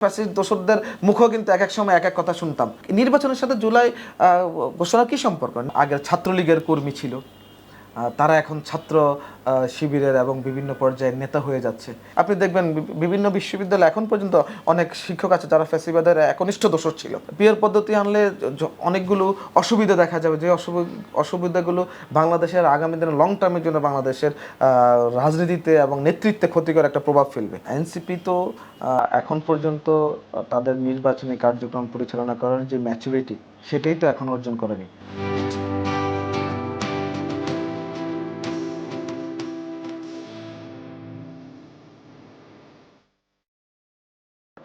Fascist দোসরদের মুখও কিন্তু এক এক সময় এক এক কথা শুনতাম। নির্বাচনের সাথে জুলাই ঘোষণা কি সম্পর্ক? আগের ছাত্রলীগের কর্মী ছিল, তারা এখন ছাত্র শিবিরের এবং বিভিন্ন পর্যায়ের নেতা হয়ে যাচ্ছে। আপনি দেখবেন বিভিন্ন বিশ্ববিদ্যালয় এখন পর্যন্ত অনেক শিক্ষক আছে যারা ফ্যাসিবাদের একনিষ্ঠ দোসর ছিল। পিয়ার পদ্ধতি আনলে অনেকগুলো অসুবিধা দেখা যাবে, যে অসুবিধাগুলো বাংলাদেশের আগামী দিনে লং টার্মের জন্য বাংলাদেশের রাজনীতিতে এবং নেতৃত্বে ক্ষতিকর একটা প্রভাব ফেলবে। এনসিপি তো এখন পর্যন্ত তাদের নির্বাচনী কার্যক্রম পরিচালনা করার যে ম্যাচুরিটি, সেটাই তো এখন অর্জন করেনি।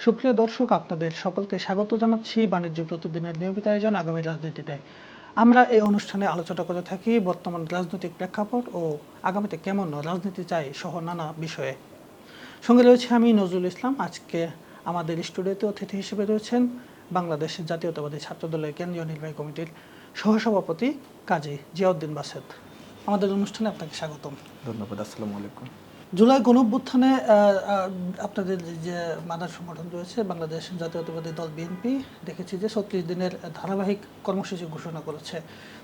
সুপ্রিয় দর্শক, আপনাদের সকলকে স্বাগত জানাচ্ছি বাণিজ্য প্রতিদিনের নিয়মিত আয়োজন আগামী রাজনীতিতে। আমরা এই অনুষ্ঠানে আলোচনা করে থাকি বর্তমান রাজনৈতিক প্রেক্ষাপট ও আগামীতে কেমন রাজনীতি চাই সহ নানা বিষয়ে। সঙ্গে রয়েছে আমি নজরুল ইসলাম। আজকে আমাদের স্টুডিওতে অতিথি হিসেবে রয়েছেন বাংলাদেশ জাতীয়তাবাদী ছাত্রদলের কেন্দ্রীয় নির্বাহী কমিটির সহসভাপতি কাজী জিয়াউদ্দিন বাসেদ। আমাদের অনুষ্ঠানে আপনাকে স্বাগতম। ধন্যবাদ। আসসালামু আলাইকুম। জুলাই গণঅভ্যুত্থানে আপনাদের যে মাদার সংগঠন রয়েছে বাংলাদেশ জাতীয়তাবাদী দল বিএনপি, দেখেছি যে ৩৬ দিনের ধারাবাহিক কর্মসূচি ঘোষণা করেছে।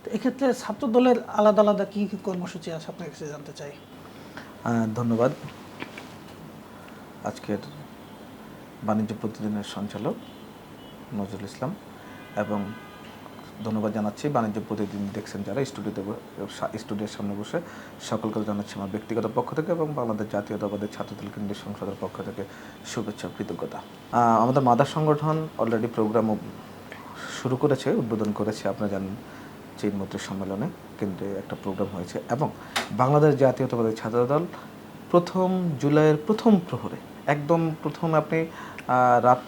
তো এক্ষেত্রে ছাত্র দলের আলাদা আলাদা কী কী কর্মসূচি আছে আপনার কাছে জানতে চাই। ধন্যবাদ। আজকের বাণিজ্য প্রতিদিনের সঞ্চালক নজরুল ইসলাম এবং ধন্যবাদ জানাচ্ছি বাণিজ্য প্রতিদিন দেখছেন যারা স্টুডিওর সামনে বসে সকলকে জানাচ্ছি আমার ব্যক্তিগত পক্ষ থেকে এবং বাংলাদেশ জাতীয়তাবাদী ছাত্রদল কেন্দ্রীয় সংসদের পক্ষ থেকে শুভেচ্ছা কৃতজ্ঞতা। আমাদের মাদার সংগঠন অলরেডি প্রোগ্রাম শুরু করেছে, উদ্বোধন করেছে। আপনারা জানেন চীন মৈত্রী সম্মেলনে কেন্দ্রে একটা প্রোগ্রাম হয়েছে এবং বাংলাদেশ জাতীয়তাবাদী ছাত্রদল জুলাইয়ের প্রথম প্রহরে একদম প্রথম আপনি রাত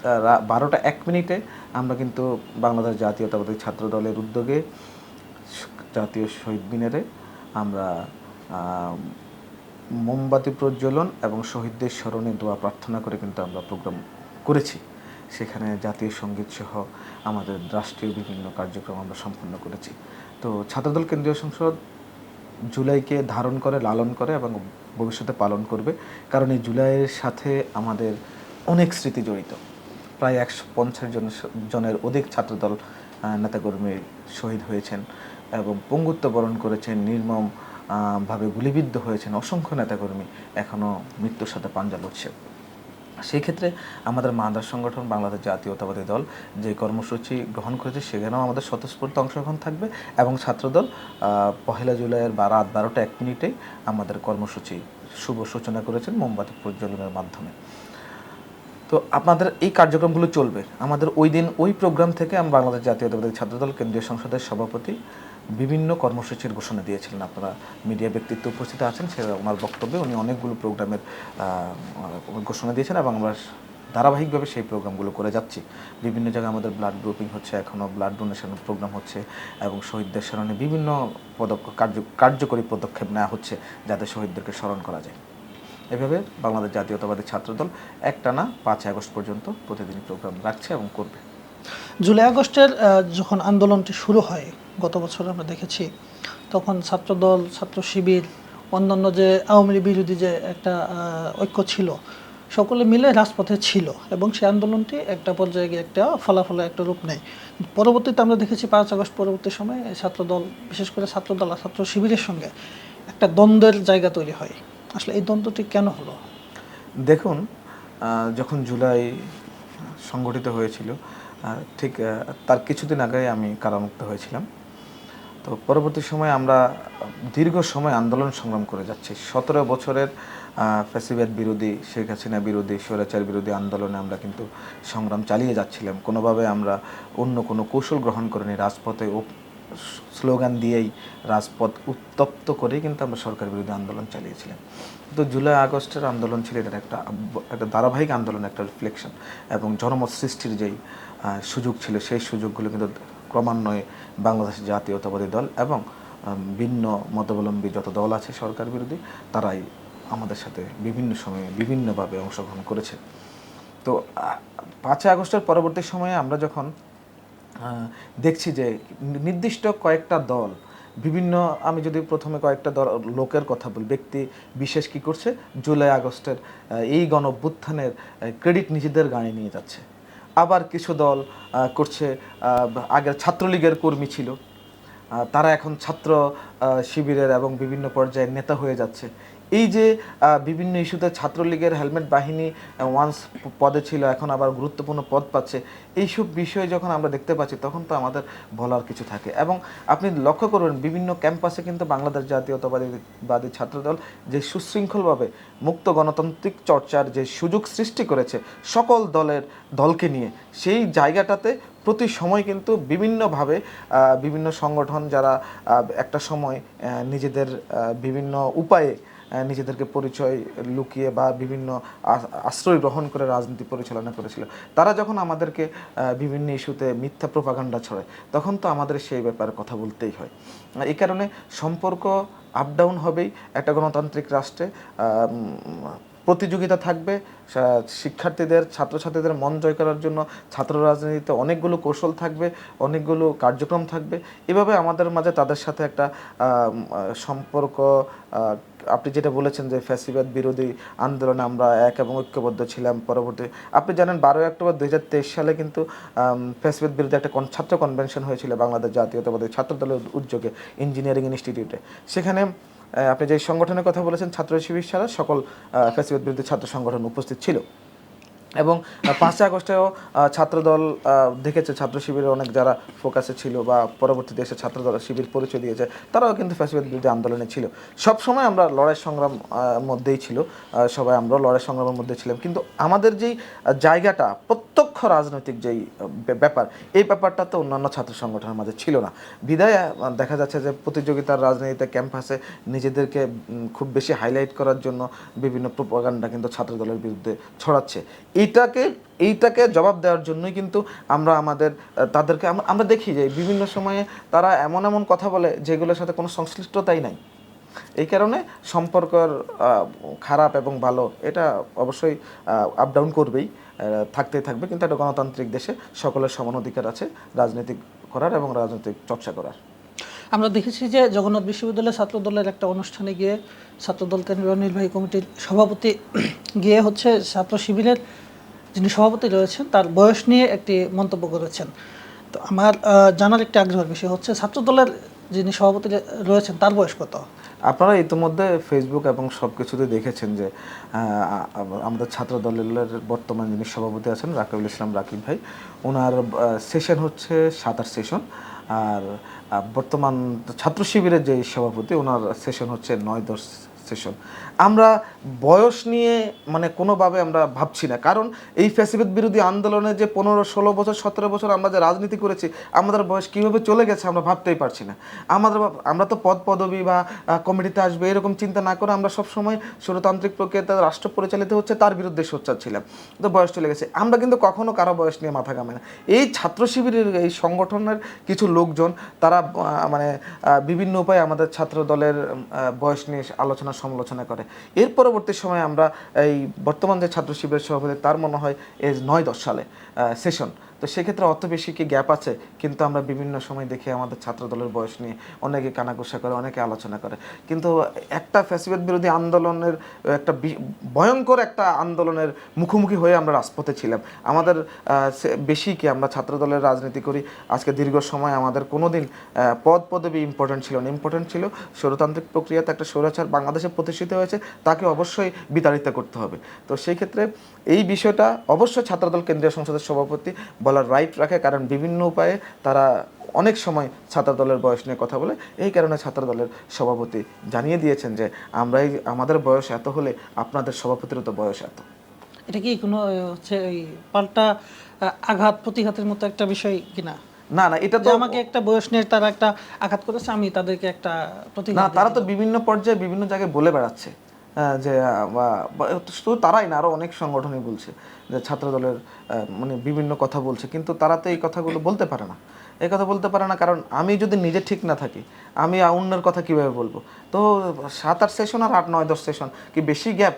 12:01 আমরা কিন্তু বাংলাদেশ জাতীয়তাবাদী ছাত্র দলের উদ্যোগে জাতীয় শহীদ মিনারে আমরা মোমবাতি প্রজ্বলন এবং শহীদদের স্মরণে দোয়া প্রার্থনা করে কিন্তু আমরা প্রোগ্রাম করেছি। সেখানে জাতীয় সঙ্গীত সহ আমাদের রাষ্ট্রীয় বিভিন্ন কার্যক্রম আমরা সম্পন্ন করেছি। তো ছাত্রদল কেন্দ্রীয় সংসদ জুলাইকে ধারণ করে, লালন করে এবং ভবিষ্যতে পালন করবে, কারণ এই জুলাইয়ের সাথে আমাদের অনেক স্মৃতি জড়িত। প্রায় 150 জনের অধিক ছাত্রদল নেতাকর্মী শহীদ হয়েছেন এবং পঙ্গুত্ব বরণ করেছেন, নির্মম ভাবে গুলিবিদ্ধ হয়েছেন অসংখ্য নেতাকর্মী, এখনও মৃত্যুর সাথে পাঞ্জা লড়ছে। সেই ক্ষেত্রে আমাদের মাদার সংগঠন বাংলাদেশ জাতীয়তাবাদী দল যে কর্মসূচি গ্রহণ করেছে সেখানেও আমাদের স্বতঃস্ফূর্ত অংশগ্রহণ থাকবে এবং ছাত্রদল 1 জুলাইয়ের রাত 12:01 আমাদের কর্মসূচি শুভ সূচনা করেছেন মোমবাতি প্রজ্বলনের মাধ্যমে। তো আপনাদের এই কার্যক্রমগুলো চলবে। আমাদের ওই দিন ওই প্রোগ্রাম থেকে আমরা বাংলাদেশ জাতীয়তাবাদী ছাত্রদল কেন্দ্রীয় সংসদের সভাপতি বিভিন্ন কর্মসূচির ঘোষণা দিয়েছিলেন। আপনারা মিডিয়া ব্যক্তিত্ব উপস্থিত আছেন, সে ওনার বক্তব্যে উনি অনেকগুলো প্রোগ্রামের ঘোষণা দিয়েছেন এবং আমরা ধারাবাহিকভাবে সেই প্রোগ্রামগুলো করে যাচ্ছি। বিভিন্ন জায়গায় আমাদের ব্লাড গ্রুপিং হচ্ছে, এখনও ব্লাড ডোনেশন প্রোগ্রাম হচ্ছে এবং শহীদদের স্মরণে বিভিন্ন কার্যকরী পদক্ষেপ নেওয়া হচ্ছে যাতে শহীদদেরকে স্মরণ করা যায়। এভাবে বাংলাদেশ জাতীয়তাবাদী ছাত্রদল একটানা 5 আগস্ট পর্যন্ত প্রতিদিন প্রোগ্রাম রাখছে এবং করবে। জুলাই আগস্টের যখন আন্দোলনটি শুরু হয় গত বছর আমরা দেখেছি, তখন ছাত্রদল, ছাত্র শিবির, অন্যান্য যে আওয়ামী লীগ বিরোধী যে একটা ঐক্য ছিল, সকলে মিলে রাজপথে ছিল এবং সেই আন্দোলনটি একটা পর্যায়ে গিয়ে একটা ফলাফলে একটা রূপ নেয়। পরবর্তীতে আমরা দেখেছি 5 আগস্ট পরবর্তী সময়ে ছাত্রদল, বিশেষ করে ছাত্রদল আর ছাত্র শিবিরের সঙ্গে একটা দ্বন্দ্বের জায়গা তৈরি হয়। আসলে এই দ্বন্দ্বটি কেন হলো? দেখুন, যখন জুলাই সংগঠিত হয়েছিল ঠিক তার কিছুদিন আগে আমি কারামুক্ত হয়েছিলাম। তো পরবর্তী সময়ে আমরা দীর্ঘ সময় আন্দোলন সংগ্রাম করে যাচ্ছি। 17 বছরের ফ্যাসিবাদ বিরোধী, শেখ হাসিনা বিরোধী, স্বৈরাচার বিরোধী আন্দোলনে আমরা কিন্তু সংগ্রাম চালিয়ে যাচ্ছিলাম। কোনোভাবে আমরা অন্য কোনো কৌশল গ্রহণ করিনি। রাজপথে স্লোগান দিয়েই, রাজপথ উত্তপ্ত করেই কিন্তু আমরা সরকার বিরোধী আন্দোলন চালিয়েছিলাম। তো জুলাই আগস্টের আন্দোলন ছিল এটার একটা ধারাবাহিক আন্দোলন, একটা রিফ্লেকশন এবং জনমত সৃষ্টির যেই সুযোগ ছিল সেই সুযোগগুলো কিন্তু ক্রমান্বয়ে বাংলাদেশ জাতীয়তাবাদী দল এবং ভিন্ন মতাবলম্বী যত দল আছে সরকার বিরোধী, তারাই আমাদের সাথে বিভিন্ন সময়ে বিভিন্নভাবে অংশগ্রহণ করেছে। তো 5 আগস্টের পরবর্তী সময়ে আমরা যখন দেখছি যে নির্দিষ্ট কয়েকটা দল বিভিন্ন, আমি যদি প্রথমে কয়েকটা লোকের কথা বলি, ব্যক্তি বিশেষ কি করছে, জুলাই আগস্টের এই গণ অভ্যুত্থানের ক্রেডিট নিজেদের গায়ে নিয়ে যাচ্ছে। আবার কিছু দল করছে আগের ছাত্রলীগের কর্মী ছিল, তারা এখন ছাত্র শিবিরের এবং বিভিন্ন পর্যায়ের নেতা হয়ে যাচ্ছে। এই যে বিভিন্ন ইস্যুতে ছাত্রলীগের হেলমেট বাহিনী ওয়ান্স পদে ছিল, এখন আবার গুরুত্বপূর্ণ পদ পাচ্ছে, এইসব বিষয়ে যখন আমরা দেখতে পাচ্ছি তখন তো আমাদের বলার কিছু থাকে। এবং আপনি লক্ষ্য করবেন বিভিন্ন ক্যাম্পাসে কিন্তু বাংলাদেশ জাতীয়তাবাদী ছাত্রদল যে সুশৃঙ্খলভাবে মুক্ত গণতান্ত্রিক চর্চার যে সুযোগ সৃষ্টি করেছে সকল দলকে নিয়ে, সেই জায়গাটাতে প্রতি সময় কিন্তু বিভিন্নভাবে বিভিন্ন সংগঠন যারা একটা সময় নিজেদের বিভিন্ন উপায়ে নিজেদেরকে পরিচয় লুকিয়ে বা বিভিন্ন আশ্রয় গ্রহণ করে রাজনীতি পরিচালনা করেছিল, তারা যখন আমাদেরকে বিভিন্ন ইস্যুতে মিথ্যা প্রোপাগান্ডা ছড়ায় তখন তো আমাদের সেই ব্যাপারে কথা বলতেই হয়। এই কারণে সম্পর্ক আপ ডাউন হবেই একটা গণতান্ত্রিক রাষ্ট্রে। প্রতিযোগিতা থাকবে, শিক্ষার্থীদের ছাত্রছাত্রীদের মন জয় করার জন্য ছাত্র রাজনীতিতে অনেকগুলো কৌশল থাকবে, অনেকগুলো কার্যক্রম থাকবে। এভাবে আমাদের মাঝে তাদের সাথে একটা সম্পর্ক, আপনি যেটা বলেছেন যে ফ্যাসিবাদ বিরোধী আন্দোলনে আমরা এক এবং ঐক্যবদ্ধ ছিলাম। পরবর্তী আপনি জানেন 12 অক্টোবর 2023 সালে কিন্তু ফ্যাসিবাদ বিরোধী একটা ছাত্র কনভেনশন হয়েছিল বাংলাদেশ জাতীয়তাবাদী ছাত্র দলের উদ্যোগে ইঞ্জিনিয়ারিং ইনস্টিটিউটে। সেখানে আপনি যে সংগঠনের কথা বলেছেন ছাত্র শিবির ছাড়া সকল ফ্যাসিবাদ বিরোধী ছাত্র সংগঠন উপস্থিত ছিল। এবং 5 আগস্টেও ছাত্রদল দেখেছে ছাত্র শিবিরের অনেক যারা ফোকাসে ছিল বা পরবর্তীতে এসে ছাত্রদল শিবির পরিচয় দিয়েছে, তারাও কিন্তু ফ্যাসিবাদ বিরোধী আন্দোলনে ছিল। সবসময় আমরা লড়াই সংগ্রাম মধ্যেই ছিল, সবাই আমরা লড়াই সংগ্রামের মধ্যে ছিলাম। কিন্তু আমাদের যেই জায়গাটা প্রত্যক্ষ রাজনৈতিক যেই ব্যাপার, এই ব্যাপারটা তো অন্যান্য ছাত্র সংগঠনের মাঝে ছিল না। বিদায় দেখা যাচ্ছে যে প্রতিযোগিতার রাজনীতিতে ক্যাম্পাসে নিজেদেরকে খুব বেশি হাইলাইট করার জন্য বিভিন্ন প্রোপাগান্ডা কিন্তু ছাত্রদলের বিরুদ্ধে ছড়াচ্ছে। এইটাকে জবাব দেওয়ার জন্যই কিন্তু আমরা তাদেরকে আমরা দেখি যে বিভিন্ন সময়ে তারা এমন কথা বলে যেগুলোর সাথে কোনো সংশ্লিষ্টতাই নাই। এই কারণে সম্পর্কের খারাপ এবং ভালো এটা অবশ্যই আপ ডাউন করবেই, থাকতেই থাকবে। কিন্তু একটা গণতান্ত্রিক দেশে সকলের সমান অধিকার আছে রাজনীতি করার এবং রাজনৈতিক চর্চা করার। আমরা দেখেছি যে জগন্নাথ বিশ্ববিদ্যালয়ের ছাত্রদলের একটা অনুষ্ঠানে গিয়ে ছাত্রদল কেন্দ্রীয় নির্বাহী কমিটির সভাপতি গিয়ে হচ্ছে ছাত্র শিবিরের যিনি সভাপতি রয়েছেন তার বয়স নিয়ে একটি মন্তব্য করেছেন। তো আমার জানার একটি আগ্রহের বিষয় হচ্ছে ছাত্রদলের যিনি সভাপতি রয়েছেন তার বয়স কত? আপনারা ইতিমধ্যে ফেসবুক এবং সব কিছুতে দেখেছেন যে আমাদের ছাত্র দলের বর্তমান যিনি সভাপতি আছেন রাকিবুল ইসলাম রাকিব ভাই, ওনার সেশন হচ্ছে 27 সেশন। আর বর্তমান ছাত্র শিবিরের যে সভাপতি ওনার সেশন হচ্ছে 9-10 সেশন। আমরা বয়স নিয়ে মানে কোনোভাবে আমরা ভাবছি না, কারণ এই ফ্যাসিবাদ বিরোধী আন্দোলনে যে 15-16 বছর 17 বছর আমরা যে রাজনীতি করেছি, আমাদের বয়স কীভাবে চলে গেছে আমরা ভাবতেই পারছি না। আমরা তো পদবি বা কমিটিতে আসবে এরকম চিন্তা না করে আমরা সবসময় স্বৈরতান্ত্রিক প্রক্রিয়াতে রাষ্ট্র পরিচালিত হচ্ছে তার বিরুদ্ধে সোচ্চার ছিলাম। তো বয়স চলে গেছে, আমরা কিন্তু কখনো কারো বয়স নিয়ে মাথা ঘামাই না। এই ছাত্র শিবিরের এই সংগঠনের কিছু লোকজন তারা মানে বিভিন্ন উপায়ে আমাদের ছাত্র দলের বয়স নিয়ে আলোচনা সমালোচনা করে। এর পরবর্তী সময়ে আমরা এই বর্তমান যে ছাত্র শিবিরের সভাপতি তার মনে হয় 9-10 সালে সেশন। তো সেক্ষেত্রে অত বেশি কি গ্যাপ আছে? কিন্তু আমরা বিভিন্ন সময় দেখি আমাদের ছাত্র দলের বয়স নিয়ে অনেকে কানাঘুষা করে, অনেকে আলোচনা করে। কিন্তু একটা ফ্যাসিবাদ বিরোধী আন্দোলনের একটা ভয়ঙ্কর একটা আন্দোলনের মুখোমুখি হয়ে আমরা রাজপথে ছিলাম। আমাদের বেশি কি আমরা ছাত্র দলের রাজনীতি করি আজকে দীর্ঘ সময়, আমাদের কোনো দিন পদবি ইম্পর্টেন্ট ছিল না। ইম্পর্টেন্ট ছিল স্বৈরতান্ত্রিক প্রক্রিয়াতে একটা স্বৈরাচার বাংলাদেশে প্রতিষ্ঠিত হয়েছে, তাকে অবশ্যই বিতাড়িত করতে হবে। তো সেই ক্ষেত্রে এই বিষয়টা অবশ্যই ছাত্রদল কেন্দ্রীয় সংসদের সভাপতি বলার রাইট রাখে, কারণ বিভিন্ন উপায়ে তারা অনেক সময় ছাত্রদলের বয়স নিয়ে কথা বলে। এই কারণে ছাত্রদলের সভাপতি জানিয়ে দিয়েছেন যে আমাদের বয়স এত হলে আপনাদের সভাপতিরও তো বয়স এত। এটা কি কোনো হচ্ছে ওই পাল্টা আঘাত প্রতিঘাতের মতো একটা বিষয় কিনা? না, এটা তো আমাকে একটা বয়স নিয়ে তারা একটা আঘাত করেছে, আমি তাদেরকে একটা প্রতিঘাত। না, তারা তো বিভিন্ন পর্যায়ে বিভিন্ন জায়গায় বলে বেড়াচ্ছে যে শুধু তারাই না, আরও অনেক সংগঠনই বলছে যে ছাত্র দলের মানে বিভিন্ন কথা বলছে, কিন্তু তারা তো এই কথাগুলো বলতে পারে না। এই কথা বলতে পারে না কারণ আমি যদি নিজে ঠিক না থাকি আমি অন্যের কথা কীভাবে বলবো? তো 7-8 সেশন আর 8-9-10 সেশন কি বেশি গ্যাপ?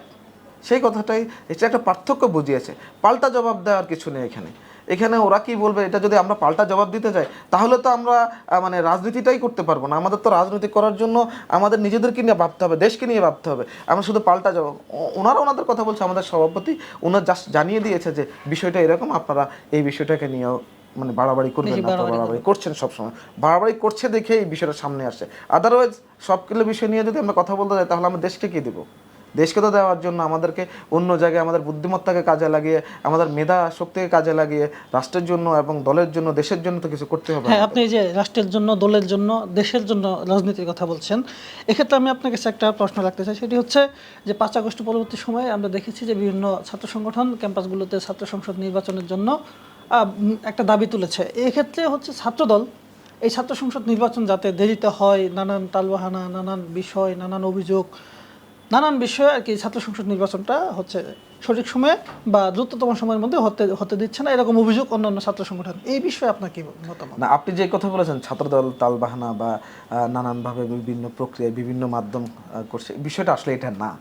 সেই কথাটাই, এটা একটা পার্থক্য বুঝিয়েছে। পাল্টা জবাব দেওয়ার কিছু নেই এখানে। এখানে ওরা কি বলবে, এটা যদি আমরা পাল্টা জবাব দিতে যাই তাহলে তো আমরা মানে রাজনীতিটাই করতে পারবো না। আমাদের তো রাজনীতি করার জন্য আমাদের নিজেদেরকে নিয়ে ভাবতে হবে, দেশকে নিয়ে ভাবতে হবে। আমরা শুধু পাল্টা জবাব, ওনারা ওনাদের কথা বলছে, আমাদের সভাপতি ওনার জাস্ট জানিয়ে দিয়েছে যে বিষয়টা এরকম, আপনারা এই বিষয়টাকে নিয়েও মানে বাড়াবাড়ি করবেন না, আপনারা বাড়াবাড়ি করছেন সবসময়, বাড়াবাড়ি করছে দেখে এই বিষয়টা সামনে আসছে। আদারওয়াইজ সবগুলো বিষয় নিয়ে যদি আমরা কথা বলতে যাই তাহলে আমরা দেশকে কি দেবো? দেশকে তো দেওয়ার জন্য আমাদেরকে অন্য জায়গায় আমাদের বুদ্ধিমত্তাকে কাজে লাগিয়ে, আমাদের মেধা শক্তিকে কাজে লাগিয়ে রাষ্ট্রের জন্য এবং দলের জন্য, দেশের জন্য তো কিছু করতে হবে। হ্যাঁ, আপনি এই যে রাষ্ট্রের জন্য, দলের জন্য, দেশের জন্য রাজনীতির কথা বলছেন, এক্ষেত্রে আমি আপনার কাছে একটা প্রশ্ন রাখতে চাই। সেটি হচ্ছে যে 5 আগস্ট পরবর্তী সময়ে আমরা দেখেছি যে বিভিন্ন ছাত্র সংগঠন ক্যাম্পাসগুলোতে ছাত্র সংসদ নির্বাচনের জন্য একটা দাবি তুলেছে। এক্ষেত্রে হচ্ছে ছাত্রদল এই ছাত্র সংসদ নির্বাচন যাতে দেরিতে হয়, নানান তালবাহানা, নানান বিষয়, নানান অভিযোগ, নানান বিষয়ে আর কি ছাত্র সংসদ নির্বাচনটা হচ্ছে সঠিক সময়ে বা দ্রুততম সময়ের মধ্যে হতে দিচ্ছে না, এরকম অভিযোগ অন্যান্য ছাত্র সংগঠন। এই বিষয়ে আপনার কি মতামত? না, আপনি যে কথা বলেছেন ছাত্রদল তালবাহানা বা নানানভাবে বিভিন্ন প্রক্রিয়ায় বিভিন্ন মাধ্যম করছে, বিষয়টা আসলে এটা না।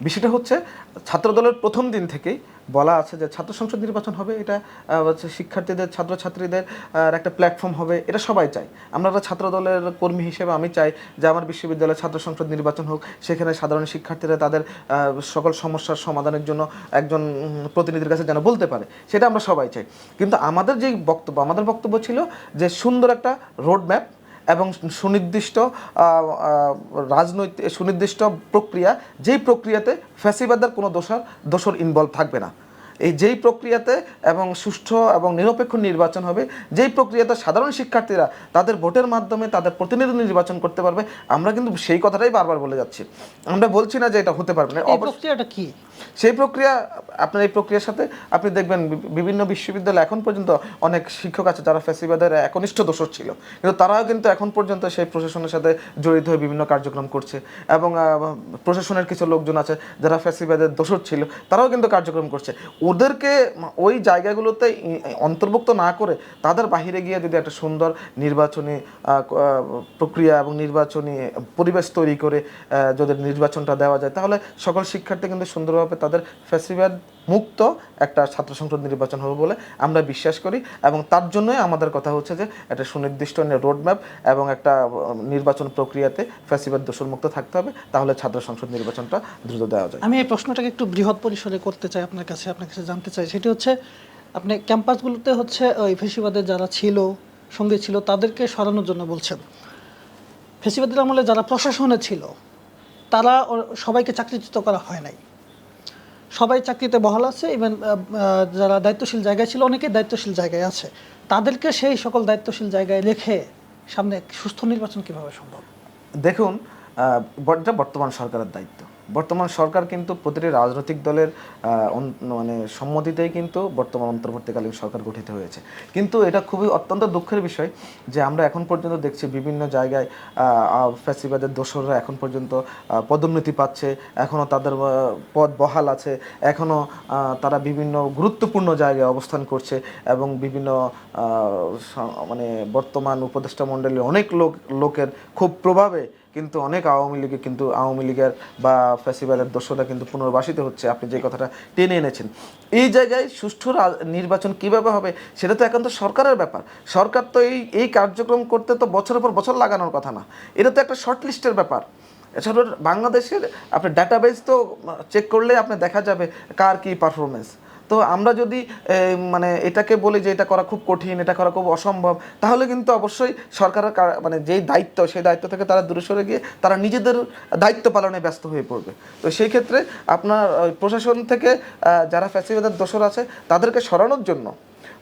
বিষয়টা হচ্ছে ছাত্রদলের প্রথম দিন থেকেই বলা আছে যে ছাত্র সংসদ নির্বাচন হবে, এটা হচ্ছে শিক্ষার্থীদের, ছাত্রছাত্রীদের একটা প্ল্যাটফর্ম হবে, এটা সবাই চাই। আমরা একটা ছাত্রদলের কর্মী হিসেবে আমি চাই যে আমার বিশ্ববিদ্যালয়ে ছাত্র সংসদ নির্বাচন হোক, সেখানে সাধারণ শিক্ষার্থীরা তাদের সকল সমস্যার সমাধানের জন্য একজন প্রতিনিধির কাছে যেন বলতে পারে, সেটা আমরা সবাই চাই। কিন্তু আমাদের যে বক্তব্য, আমাদের বক্তব্য ছিল যে সুন্দর একটা রোড ম্যাপ এবং সুনির্দিষ্ট রাজনৈতিক সুনির্দিষ্ট প্রক্রিয়া, যেই প্রক্রিয়াতে ফ্যাসিবাদের কোনো দোষর ইনভলভ থাকবে না, এই যেই প্রক্রিয়াতে এবং সুষ্ঠু এবং নিরপেক্ষ নির্বাচন হবে, যেই প্রক্রিয়াতে সাধারণ শিক্ষার্থীরা তাদের ভোটের মাধ্যমে তাদের প্রতিনিধি নির্বাচন করতে পারবে। আমরা কিন্তু সেই কথাটাই বারবার বলে যাচ্ছি, আমরা বলছি না যে এটা হতে পারবে না। এই প্রক্রিয়াটা কি? সেই প্রক্রিয়া, আপনার এই প্রক্রিয়ার সাথে আপনি দেখবেন বিভিন্ন বিশ্ববিদ্যালয় এখন পর্যন্ত অনেক শিক্ষক আছে যারা ফ্যাসিবাদের একনিষ্ঠ দোষর ছিল, কিন্তু তারাও কিন্তু এখন পর্যন্ত সেই প্রশাসনের সাথে জড়িত হয়ে বিভিন্ন কার্যক্রম করছে। এবং প্রশাসনের কিছু লোকজন আছে যারা ফ্যাসিবাদের দোষর ছিল, তারাও কিন্তু কার্যক্রম করছে। ওদেরকে ওই জায়গাগুলোতে অন্তর্ভুক্ত না করে তাদের বাহিরে গিয়ে যদি একটা সুন্দর নির্বাচনী প্রক্রিয়া এবং নির্বাচনী পরিবেশ তৈরি করে যদি নির্বাচনটা দেওয়া যায়, তাহলে সকল শিক্ষার্থী কিন্তু সুন্দরভাবে তাদের ফ্যাসিবাদ মুক্ত একটা ছাত্র সংসদ নির্বাচন হবে বলে আমরা বিশ্বাস করি। এবং তার জন্যই আমাদের কথা হচ্ছে যে একটা সুনির্দিষ্ট রোডম্যাপ এবং একটা নির্বাচন প্রক্রিয়াতে ফ্যাসিবাদ দোষরমুক্ত থাকতে হবে, তাহলে ছাত্র সংসদ নির্বাচনটা দ্রুত দেওয়া যায়। আমি এই প্রশ্নটাকে একটু বৃহৎ পরিসরে করতে চাই আপনার কাছে জানতে চাই। সেটি হচ্ছে আপনি ক্যাম্পাসগুলোতে হচ্ছে ওই ফ্যাসিবাদের যারা ছিল, সঙ্গে ছিল, তাদেরকে সরানোর জন্য বলছেন। ফ্যাসিবাদের আমলে যারা প্রশাসনে ছিল তারা সবাইকে চাকরিচ্যুত করা হয় নাই, সবাই চাকরিতে বহাল আছে। ইভেন যারা দায়িত্বশীল জায়গায় ছিল অনেকেই দায়িত্বশীল জায়গায় আছে। তাদেরকে সেই সকল দায়িত্বশীল জায়গায় রেখে সামনে সুস্থ নির্বাচন কিভাবে সম্ভব? দেখুন, এটা বর্তমান সরকারের দায়িত্ব। বর্তমান সরকার কিন্তু প্রতিটি রাজনৈতিক দলের মানে সম্মতিতেই কিন্তু বর্তমান অন্তর্বর্তীকালীন সরকার গঠিত হয়েছে। কিন্তু এটা খুবই অত্যন্ত দুঃখের বিষয় যে আমরা এখন পর্যন্ত দেখছি বিভিন্ন জায়গায় ফ্যাসিবাদের দোসররা এখন পর্যন্ত পদোন্নতি পাচ্ছে, এখনও তাদের পদ বহাল আছে, এখনও তারা বিভিন্ন গুরুত্বপূর্ণ জায়গায় অবস্থান করছে এবং বিভিন্ন মানে বর্তমান উপদেষ্টা মণ্ডলীর অনেক লোকের খুব প্রভাবে কিন্তু অনেক আওয়ামী লীগের বা ফ্যাসিবাদের দোষরা কিন্তু পুনর্বাসিত হচ্ছে। আপনি যে কথাটা টেনে এনেছেন, এই জায়গায় সুষ্ঠু নির্বাচন কিভাবে হবে সেটা তো একান্ত সরকারের ব্যাপার। সরকার তো এই কার্যক্রম করতে তো বছরের পর বছর লাগানোর কথা না, এটা তো একটা শর্ট লিস্টের ব্যাপার। এছাড়া বাংলাদেশের আপনি ডাটাবেস তো চেক করলে আপনি দেখা যাবে কার কী পারফরমেন্স। তো আমরা যদি মানে এটাকে বলি যে এটা করা খুব কঠিন, এটা করা খুব অসম্ভব, তাহলে কিন্তু অবশ্যই সরকারের মানে যেই দায়িত্ব, সেই দায়িত্ব থেকে তারা দূরে সরে গিয়ে তারা নিজেদের দায়িত্ব পালনে ব্যস্ত হয়ে পড়বে। তো সেই ক্ষেত্রে আপনার প্রশাসন থেকে যারা ফ্যাসিবাদের দোষর আছে তাদেরকে সরানোর জন্য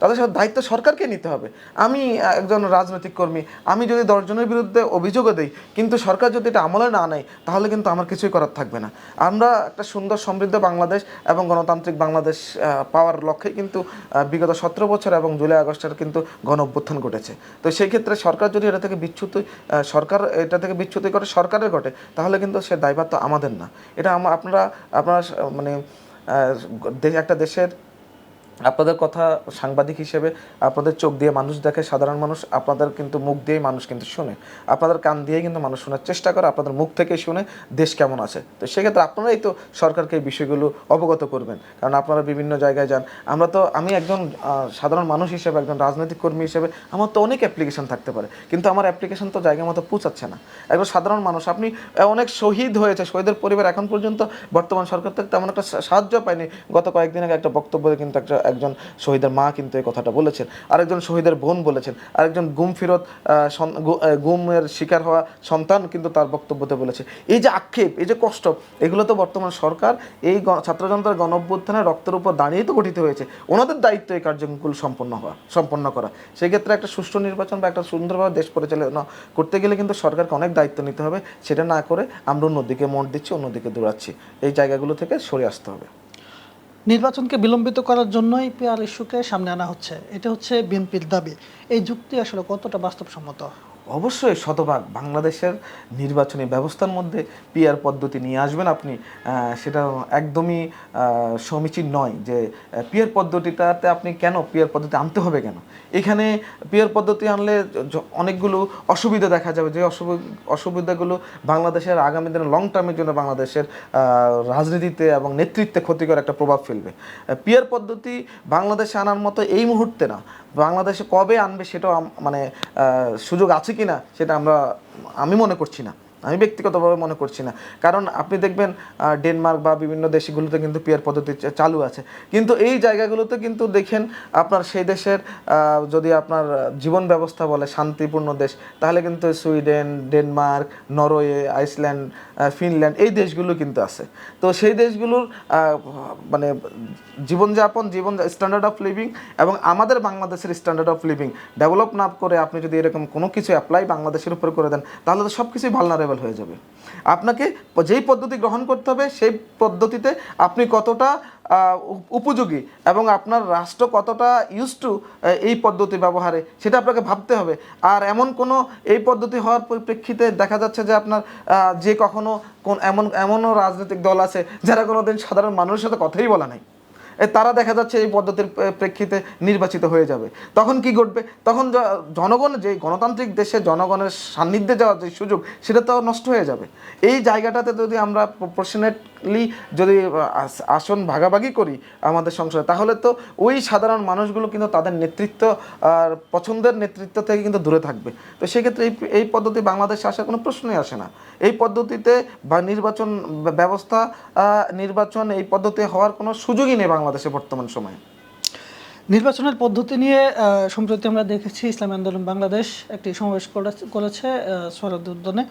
তাদের সাথে দায়িত্ব সরকারকে নিতে হবে। আমি একজন রাজনৈতিক কর্মী, আমি যদি 10 জনের বিরুদ্ধে অভিযোগও দিই, কিন্তু সরকার যদি এটা আমলে না নেয়, তাহলে কিন্তু আমার কিছুই করার থাকবে না। আমরা একটা সুন্দর সমৃদ্ধ বাংলাদেশ এবং গণতান্ত্রিক বাংলাদেশ পাওয়ার লক্ষ্যে কিন্তু বিগত 17 বছর এবং জুলাই আগস্টের কিন্তু গণ অভ্যুত্থান ঘটেছে। তো সেই ক্ষেত্রে সরকার যদি এটা থেকে বিচ্যুতি করে সরকারের ঘটে, তাহলে কিন্তু সে দায়ভার তো আমাদের না। এটা আপনারা মানে একটা দেশের আপনাদের কথা সাংবাদিক হিসেবে আপনাদের চোখ দিয়ে মানুষ দেখে, সাধারণ মানুষ, আপনাদের কিন্তু মুখ দিয়েই মানুষ কিন্তু শুনে, আপনাদের কান দিয়েই কিন্তু মানুষ শোনার চেষ্টা করে, আপনাদের মুখ থেকে শুনে দেশ কেমন আছে। তো সেক্ষেত্রে আপনারাই তো সরকারকে এই বিষয়গুলো অবগত করবেন, কারণ আপনারা বিভিন্ন জায়গায় যান। আমি একজন সাধারণ মানুষ হিসেবে, একজন রাজনৈতিক কর্মী হিসেবে আমার তো অনেক অ্যাপ্লিকেশন থাকতে পারে, কিন্তু আমার অ্যাপ্লিকেশন তো জায়গা মতো পৌঁছাচ্ছে না। একজন সাধারণ মানুষ, আপনি অনেক শহীদ হয়েছে, শহীদের পরিবার এখন পর্যন্ত বর্তমান সরকার থেকে তেমন একটা সাহায্য পায়নি। গত কয়েকদিন আগে একটা বক্তব্যে কিন্তু একজন শহীদের মা কিন্তু এই কথাটা বলেছেন, আরেকজন শহীদের বোন বলেছেন, আরেকজন গুমের শিকার হওয়া সন্তান কিন্তু তার বক্তব্যতে বলেছে। এই যে আক্ষেপ, এই যে কষ্ট, এগুলো তো বর্তমান সরকার এই ছাত্র জনতার গণ অভ্যুত্থানের রক্তের উপর দাঁড়িয়েই তো গঠিত হয়েছে। ওনাদের দায়িত্ব এই কার্যক্রমগুলো সম্পন্ন করা। সেক্ষেত্রে একটা সুষ্ঠু নির্বাচন বা একটা সুন্দরভাবে দেশ পরিচালনা করতে গেলে কিন্তু সরকারকে অনেক দায়িত্ব নিতে হবে। সেটা না করে আমরা অন্যদিকে মোড় দিচ্ছি, অন্যদিকে দৌড়াচ্ছি। এই জায়গাগুলো থেকে সরে আসতে হবে। নির্বাচনকে বিলম্বিত করার জন্যই পিআর ইস্যুকে সামনে আনা হচ্ছে, এটা হচ্ছে বিএনপির দাবি। এই যুক্তি আসলে কতটা বাস্তবসম্মত? অবশ্যই শতভাগ। বাংলাদেশের নির্বাচনী ব্যবস্থার মধ্যে পিআর পদ্ধতি নিয়ে আসবেন আপনি, সেটা একদমই সমীচীন নয়। যে পিআর পদ্ধতিটাতে আপনি কেন পিআর পদ্ধতি আনতে হবে কেন? এখানে পিআর পদ্ধতি আনলে অনেকগুলো অসুবিধা দেখা যাবে, যে অসুবিধাগুলো বাংলাদেশের আগামী দিনে লং টার্মের জন্য বাংলাদেশের রাজনীতিতে এবং নেতৃত্বে ক্ষতিকর একটা প্রভাব ফেলবে। পিআর পদ্ধতি বাংলাদেশে আনার মতো এই মুহূর্তে না, বাংলাদেশে কবে আনবে সেটাও মানে সুযোগ আছে কি না সেটা আমি মনে করছি না, আমি ব্যক্তিগতভাবে মনে করছি না। কারণ আপনি দেখবেন ডেনমার্ক বা বিভিন্ন দেশগুলোতে কিন্তু পিআর পদ্ধতি চালু আছে, কিন্তু এই জায়গাগুলোতে কিন্তু দেখেন আপনার সেই দেশের যদি আপনার জীবন ব্যবস্থা বলে শান্তিপূর্ণ দেশ, তাহলে কিন্তু Sweden, Denmark, Norway, Iceland, Finland, এই দেশগুলো কিন্তু আছে। তো সেই দেশগুলোর মানে জীবন স্ট্যান্ডার্ড অফ লিভিং এবং আমাদের বাংলাদেশের স্ট্যান্ডার্ড অফ লিভিং ডেভেলপ না করে আপনি যদি এরকম কোনো কিছু অ্যাপ্লাই বাংলাদেশের উপর করে দেন, তাহলে তো সব কিছুই ভালনারেবল হয়ে যাবে। আপনাকে যেই পদ্ধতি গ্রহণ করতে হবে সেই পদ্ধতিতে আপনি কতটা উপযোগী এবং আপনার রাষ্ট্র কতটা ইউজ টু এই পদ্ধতি ব্যবহারে, সেটা আপনাকে ভাবতে হবে। আর এই পদ্ধতি হওয়ার পরিপ্রেক্ষিতে দেখা যাচ্ছে যে আপনার যে কখনো এমনও রাজনৈতিক দল আছে যারা কোনোদিন সাধারণ মানুষের সাথে কথাই বলা নাই, তারা দেখা যাচ্ছে এই পদ্ধতির প্রেক্ষিতে নির্বাচিত হয়ে যাবে। তখন কি ঘটবে? তখন জনগণ, যে গণতান্ত্রিক দেশে জনগণের সান্নিধ্যে যাওয়ার যে সুযোগ, সেটা তো নষ্ট হয়ে যাবে। এই জায়গাটাতে যদি আমরা প্রপোর্শনেটলি যদি আসন ভাগাভাগি করি আমাদের সংসদে, তাহলে তো ওই সাধারণ মানুষগুলো কিন্তু তাদের নেতৃত্ব আর পছন্দের নেতৃত্ব থেকে কিন্তু দূরে থাকবে। তো সেক্ষেত্রে এই পদ্ধতি বাংলাদেশে আসার কোনো প্রশ্নই আসে না। এই পদ্ধতিতে বা নির্বাচন এই পদ্ধতি হওয়ার কোনো সুযোগই নেই বাংলাদেশে বর্তমান সময়ে। নির্বাচনের পদ্ধতি নিয়ে সম্প্রতি আমরা দেখেছি ইসলামী আন্দোলন বাংলাদেশ একটি সমাবেশ করেছে সোহরাওয়ার্দী উদ্যানে।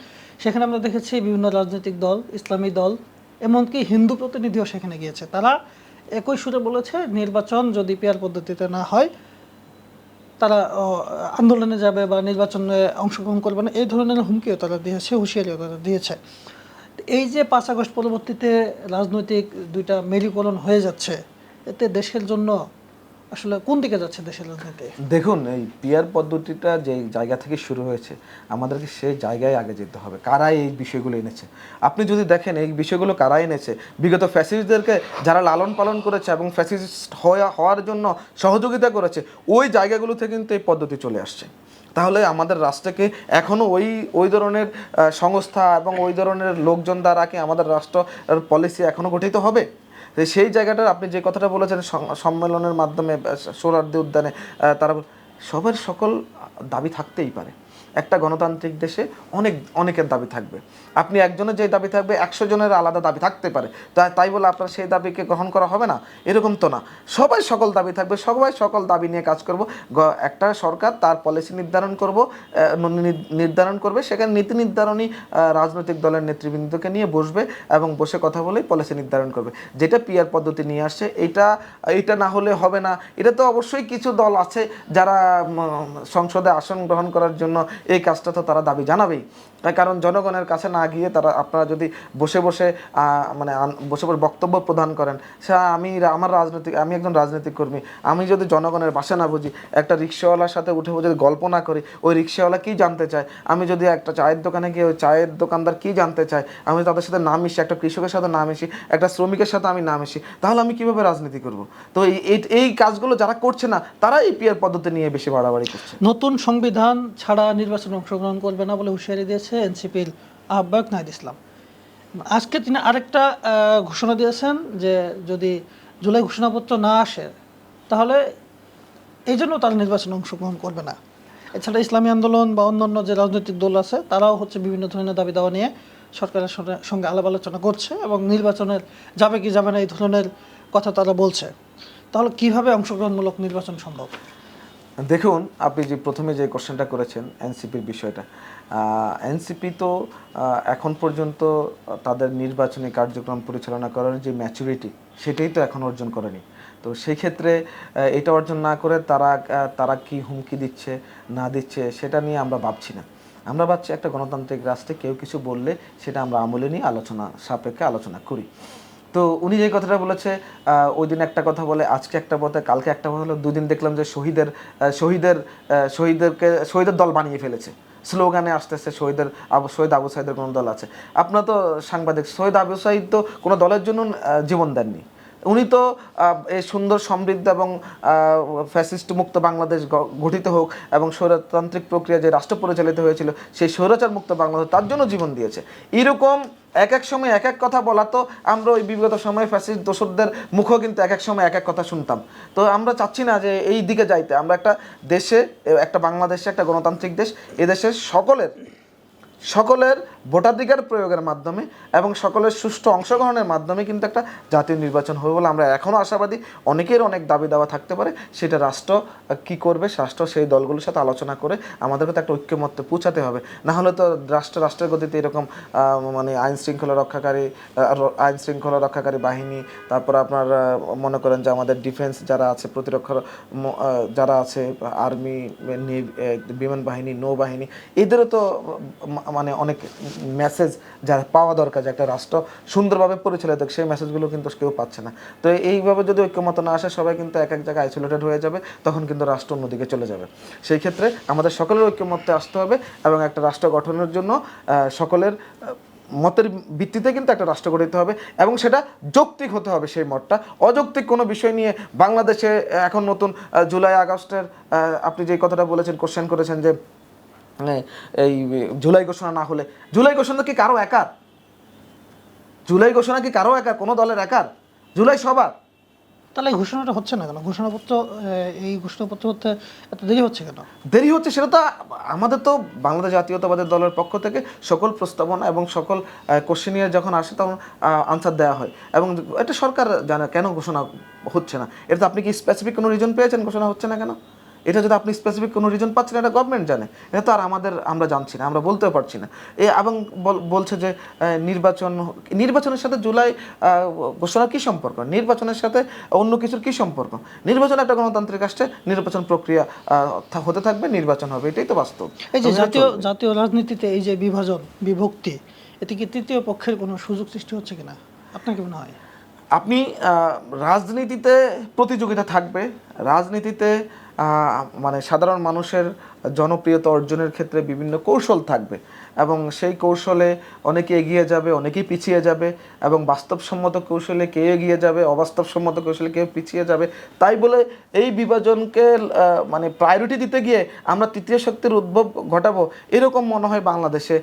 সেখানে আমরা দেখেছি বিভিন্ন রাজনৈতিক দল, ইসলামী দল, এমনকি হিন্দু প্রতিনিধিও সেখানে গিয়েছে। তারা একই সুরে বলেছে নির্বাচন যদি পিআর পদ্ধতিতে না হয় তারা আন্দোলনে যাবে বা নির্বাচনে অংশগ্রহণ করবে না, এই ধরনের হুমকিও তারা দিয়েছে, হুঁশিয়ারিও তারা দিয়েছে। এই যে 5 আগস্ট পরবর্তীতে রাজনৈতিক দুইটা মেরুকরণ হয়ে যাচ্ছে, এতে দেশের জন্য আসলে কোন দিকে যাচ্ছে দেশের রাজনীতি? দেখুন, এই পিআর পদ্ধতিটা যে জায়গা থেকে শুরু হয়েছে, আমাদেরকে সেই জায়গায় আগে যেতে হবে। কারা এই বিষয়গুলো এনেছে? আপনি যদি দেখেন এই বিষয়গুলো কারা এনেছে, বিগত ফ্যাসিস্টদেরকে যারা লালন পালন করেছে এবং ফ্যাসিস্ট হওয়ার জন্য সহযোগিতা করেছে, ওই জায়গাগুলোতে কিন্তু এই পদ্ধতি চলে আসছে। তাহলে আমাদের রাষ্ট্রকে এখনও ওই ধরনের সংস্থা এবং ওই ধরনের লোকজন দ্বারা কি আমাদের রাষ্ট্র পলিসি এখনও গঠিত হবে? সেই জায়গাটার আপনি যে কথাটা বলেছেন সম্মেলনের মাধ্যমে সোহরাওয়ার্দী উদ্যানে, তারা সবার সকল দাবি থাকতেই পারে। একটা গণতান্ত্রিক দেশে অনেকের দাবি থাকবে। আপনি একজনের যে দাবি থাকবে 100 জনের আলাদা দাবি থাকতে পারে, তাই বলে আপনার সেই দাবিকে গ্রহণ করা হবে না, এরকম তো না। সবাই সকল দাবি থাকবে, সবাই সকল দাবি নিয়ে কাজ করব। একটা সরকার তার পলিসি নির্ধারণ করবে, সেখানে নীতি নির্ধারণী রাজনৈতিক দলের নেতৃবৃন্দকে নিয়ে বসবে এবং বসে কথা বলেই পলিসি নির্ধারণ করবে। যেটা পিআর পদ্ধতি নিয়ে আসছে, এইটা না হলে হবে না। এটা তো অবশ্যই কিছু দল আছে যারা সংসদে আসন গ্রহণ করার জন্য এই কাজটা তো তারা দাবি জানাবেই। তার কারণ জনগণের কাছে না গিয়ে তারা, আপনারা যদি বসে বসে মানে বসে বসে বক্তব্য প্রদান করেন, সে আমি একজন রাজনৈতিক কর্মী, আমি যদি জনগণের ভাষা না বুঝি, একটা রিক্সাওয়ালার সাথে উঠে যদি গল্প না করি, ওই রিক্সাওয়ালা কী জানতে চায়, আমি যদি একটা চায়ের দোকানে গিয়ে ওই চায়ের দোকানদার কী জানতে চায়, আমি তাদের সাথে না মিশি, একটা কৃষকের সাথে না মিশি, একটা শ্রমিকের সাথে আমি না মিশি, তাহলে আমি কীভাবে রাজনীতি করব? তো এই কাজগুলো যারা করছে না, তারা এই পিয়ার পদ্ধতি নিয়ে বেশি বাড়াবাড়ি করছে। নতুন সংবিধান ছাড়া নির্বাচনে অংশগ্রহণ করবে না বলে হুঁশিয়ারি দিয়েছে এনসিপির আহ্বায়ক নাহিদ ইসলাম। আজকে তিনি আরেকটা ঘোষণা দিয়েছেন যে যদি জুলাই ঘোষণাপত্র না আসে তাহলে এই জন্য তারা নির্বাচনে অংশগ্রহণ করবে না। এছাড়া ইসলামী আন্দোলন বা অন্যান্য যে রাজনৈতিক দল আছে তারাও হচ্ছে বিভিন্ন ধরনের দাবি দাওয়া নিয়ে সরকারের সঙ্গে আলাপ আলোচনা করছে এবং নির্বাচনের যাবে কি যাবে না এই ধরনের কথা তারা বলছে। তাহলে কিভাবে অংশগ্রহণমূলক নির্বাচন সম্ভব? দেখুন, আপনি যে প্রথমে যে কোশ্চেনটা করেছেন এনসিপির বিষয়টা, এনসিপি তো এখন পর্যন্ত তাদের নির্বাচনী কার্যক্রম পরিচালনা করার যে ম্যাচুরিটি, সেটাই তো এখন অর্জন করেনি। তো সেই ক্ষেত্রে এটা অর্জন না করে তারা কি হুমকি দিচ্ছে না দিচ্ছে সেটা নিয়ে আমরা ভাবছি না। আমরা ভাবছি একটা গণতান্ত্রিক রাষ্ট্রে কেউ কিছু বললে সেটা আমরা আমলে নিয়ে আলোচনা সাপেক্ষে আলোচনা করি। তো উনি যে কথাটা বলেছে, ওই দিন একটা কথা বলে, আজকে একটা বলে, কালকে একটা কথা হলো, দুদিন দেখলাম যে শহীদের দল বানিয়ে ফেলেছে, স্লোগানে আসতেছে শহীদ আবু সাইদের কোনো দল আছে। আপনার তো সাংবাদিক, শহীদ আবু সাইদ তো কোনো দলের জন্য জীবন দেননি। উনি তো এই সুন্দর সমৃদ্ধ এবং ফ্যাসিস্ট মুক্ত বাংলাদেশ গঠিত হোক এবং স্বৈরতান্ত্রিক প্রক্রিয়া যে রাষ্ট্র পরিচালিত হয়েছিল সেই স্বৈরাচার মুক্ত বাংলাদেশ, তার জন্য জীবন দিয়েছে। এরকম এক এক সময় এক এক কথা বলা, তো আমরা ওই বিগত সময়ে ফ্যাসিস্ট দোসরদের মুখও কিন্তু এক এক সময় এক এক কথা শুনতাম। তো আমরা চাচ্ছি না যে এই দিকে যাইতে। আমরা একটা দেশে, একটা বাংলাদেশে, একটা গণতান্ত্রিক দেশ, এদেশের সকলের ভোটাধিকার প্রয়োগের মাধ্যমে এবং সকলের সুষ্ঠু অংশগ্রহণের মাধ্যমে কিন্তু একটা জাতীয় নির্বাচন হবে বলে আমরা এখনও আশাবাদী। অনেকের অনেক দাবি দাওয়া থাকতে পারে, সেটা রাষ্ট্র কি করবে, রাষ্ট্র সেই দলগুলোর সাথে আলোচনা করে আমাদেরকে তো একটা ঐক্যমত্যে পৌঁছাতে হবে। না হলে তো রাষ্ট্রের গতিতে এরকম মানে আইন শৃঙ্খলা রক্ষাকারী বাহিনী, তারপর আপনার মনে করেন যে আমাদের ডিফেন্স যারা আছে, প্রতিরক্ষার যারা আছে, আর্মি, বিমান বাহিনী, নৌবাহিনী, এদেরও তো মানে অনেক মেসেজ যারা পাওয়া দরকার যে একটা রাষ্ট্র সুন্দরভাবে পরিচালিত, সেই মেসেজগুলো কিন্তু কেউ পাচ্ছে না। তো এইভাবে যদি ঐক্যমত না আসে, সবাই কিন্তু এক এক জায়গায় আইসোলেটেড হয়ে যাবে, তখন কিন্তু রাষ্ট্র অন্যদিকে চলে যাবে। সেই ক্ষেত্রে আমাদের সকলের ঐক্যমত্যে আসতে হবে এবং একটা রাষ্ট্র গঠনের জন্য সকলের মতের ভিত্তিতে কিন্তু একটা রাষ্ট্র গঠিত হবে এবং সেটা যৌক্তিক হতে হবে। সেই মতটা অযৌক্তিক কোনো বিষয় নিয়ে বাংলাদেশে এখন নতুন জুলাই আগস্টের আপনি যে কথাটা বলেছেন, কোশ্চেন করেছেন যে এই জুলাই ঘোষণা না হলে, জুলাই ঘোষণা কি কারো একার? জুলাই ঘোষণা কি কারো একার? কোনো দলের একার? জুলাই সবার। তাহলে এই ঘোষণাটা হচ্ছে না কেন? এই ঘোষণাপত্র হতে এত দেরি হচ্ছে কেন? দেরি হচ্ছে সেটা তো আমাদের তো বাংলাদেশ জাতীয়তাবাদী দলের পক্ষ থেকে সকল প্রস্তাবনা এবং সকল কোশ্চেনিয়ার যখন আসে তখন আনসার দেওয়া হয় এবং এটা সরকার জানে কেন ঘোষণা হচ্ছে না। এটা তো আপনি কি স্পেসিফিক কোনো রিজন পেয়েছেন ঘোষণা হচ্ছে না কেন? এটা যদি আপনি স্পেসিফিক কোনো রিজন পাচ্ছেন, এটা গভর্নমেন্ট জানে, এটা তো আর আমরা জানছি না, আমরা বলতেও পারছি না। এবং বলছে যে নির্বাচনের সাথে জুলাই ঘোষণার কী সম্পর্ক, নির্বাচনের সাথে অন্য কিছুর কী সম্পর্ক? নির্বাচন একটা গণতান্ত্রিক রাষ্ট্রে নির্বাচন প্রক্রিয়া হতে থাকবে, নির্বাচন হবে, এটাই তো বাস্তব। এই যে জাতীয় রাজনীতিতে এই যে বিভক্তি, এতে কি তৃতীয় পক্ষের কোনো সুযোগ সৃষ্টি হচ্ছে কিনা আপনার কি মনে হয়? আপনি রাজনীতিতে প্রতিযোগিতা থাকবে, রাজনীতিতে মানে সাধারণ মানুষের জনপ্রিয়তা অর্জনের ক্ষেত্রে বিভিন্ন কৌশল থাকবে এবং সেই কৌশলে অনেকে এগিয়ে যাবে, অনেকেই পিছিয়ে যাবে এবং বাস্তবসম্মত কৌশলে কেউ এগিয়ে যাবে, অবাস্তবসম্মত কৌশলে কেউ পিছিয়ে যাবে। তাই বলে এই বিভাজনকে মানে প্রায়োরিটি দিতে গিয়ে আমরা তৃতীয় শক্তির উদ্ভব ঘটাবো, এরকম মনে হয় বাংলাদেশে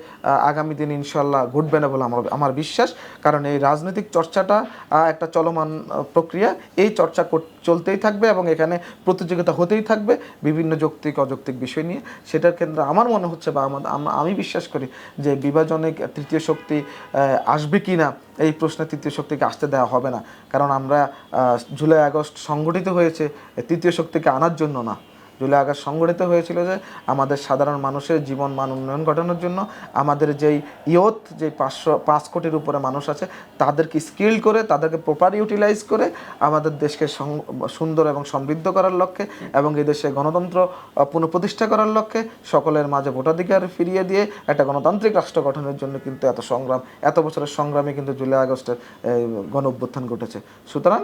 আগামী দিন ইনশাল্লাহ ঘটবে না বলে আমার বিশ্বাস। কারণ এই রাজনৈতিক চর্চাটা একটা চলমান প্রক্রিয়া, এই চর্চা চলতেই থাকবে এবং এখানে প্রতিযোগিতা হতেই থাকবে বিভিন্ন যৌক্তিক অযৌক্তিক বিষয় নিয়ে। সেটার ক্ষেত্রে আমার মনে হচ্ছে বা আমি বিশ্বাস করি যে বিভাজনে তৃতীয় শক্তি আসবে কি না, এই প্রশ্নে তৃতীয় শক্তিকে আসতে দেওয়া হবে না। কারণ আমরা জুলাই আগস্ট সংগঠিত হয়েছে তৃতীয় শক্তিকে আনার জন্য না। জুলাই আগস্ট সংগঠিত হয়েছিল যে আমাদের সাধারণ মানুষের জীবন মান উন্নয়ন ঘটানোর জন্য, আমাদের যেই ইয়ত, যে 5 কোটির উপরে মানুষ আছে, তাদেরকে স্কিল করে, তাদেরকে প্রপার ইউটিলাইজ করে আমাদের দেশকে সুন্দর এবং সমৃদ্ধ করার লক্ষ্যে এবং এই দেশে গণতন্ত্র পুনঃপ্রতিষ্ঠা করার লক্ষ্যে সকলের মাঝে ভোটাধিকার ফিরিয়ে দিয়ে একটা গণতান্ত্রিক রাষ্ট্র গঠনের জন্য কিন্তু এত সংগ্রাম, এত বছরের সংগ্রামে কিন্তু জুলাই আগস্টের গণ অভ্যুত্থান ঘটেছে। সুতরাং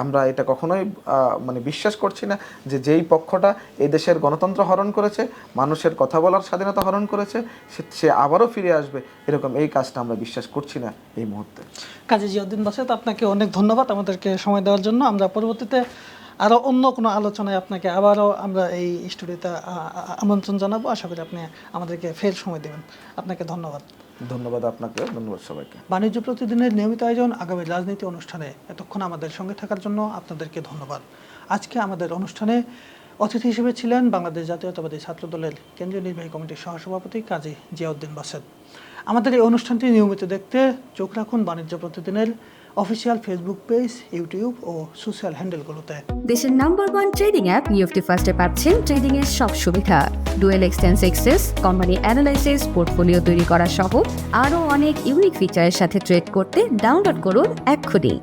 আমরা এটা কখনোই মানে বিশ্বাস করছি না যে যেই পক্ষটা এই দেশের গণতন্ত্র হরণ করেছে, মানুষের কথা বলার স্বাধীনতা হরণ করেছে, সে আবারও ফিরে আসবে, এরকম এই কাজটা আমরা বিশ্বাস করছি না এই মুহূর্তে। কাজী জিয়াউদ্দিন বাসেদ, আপনাকে অনেক ধন্যবাদ আমাদেরকে সময় দেওয়ার জন্য। আমরা পরবর্তীতে আরও অন্য কোনো আলোচনায় আপনাকে আবারও আমরা এই স্টুডিওতে আমন্ত্রণ জানাবো। আশা করি আপনি আমাদেরকে ফের সময় দেবেন। আপনাকে ধন্যবাদ। ধন্যবাদ আপনাকে, ধন্যবাদ সবাইকে। বাণিজ্য প্রতিদিনের নিয়মিত আয়োজন আগামী রাজনীতি অনুষ্ঠানে এতক্ষণ আমাদের সঙ্গে থাকার জন্য আপনাদেরকে ধন্যবাদ। আজকে আমাদের অনুষ্ঠানে অতিথি হিসেবে ছিলেন বাংলাদেশ জাতীয়তাবাদী ছাত্রদলের কেন্দ্রীয় নির্বাহী কমিটির সহসভাপতি কাজী জিয়াউদ্দিন বাসেদ। আমাদের এই অনুষ্ঠানটি নিয়মিত দেখতে চোখ রাখুন বাণিজ্য প্রতিদিনের অফিসিয়াল ফেসবুক পেজ, ইউটিউব ও সোশ্যাল হ্যান্ডেলগুলোতে। দেশের নাম্বার 1 ট্রেডিং অ্যাপ নিফটি ফার্স্টে পাচ্ছেন ট্রেডিং এর সব সুবিধা, dual exchange access, company analysis, portfolio তৈরি করা সহ আরও অনেক ইউনিক ফিচারের সাথে ট্রেড করতে ডাউনলোড করুন এক্ষুনি।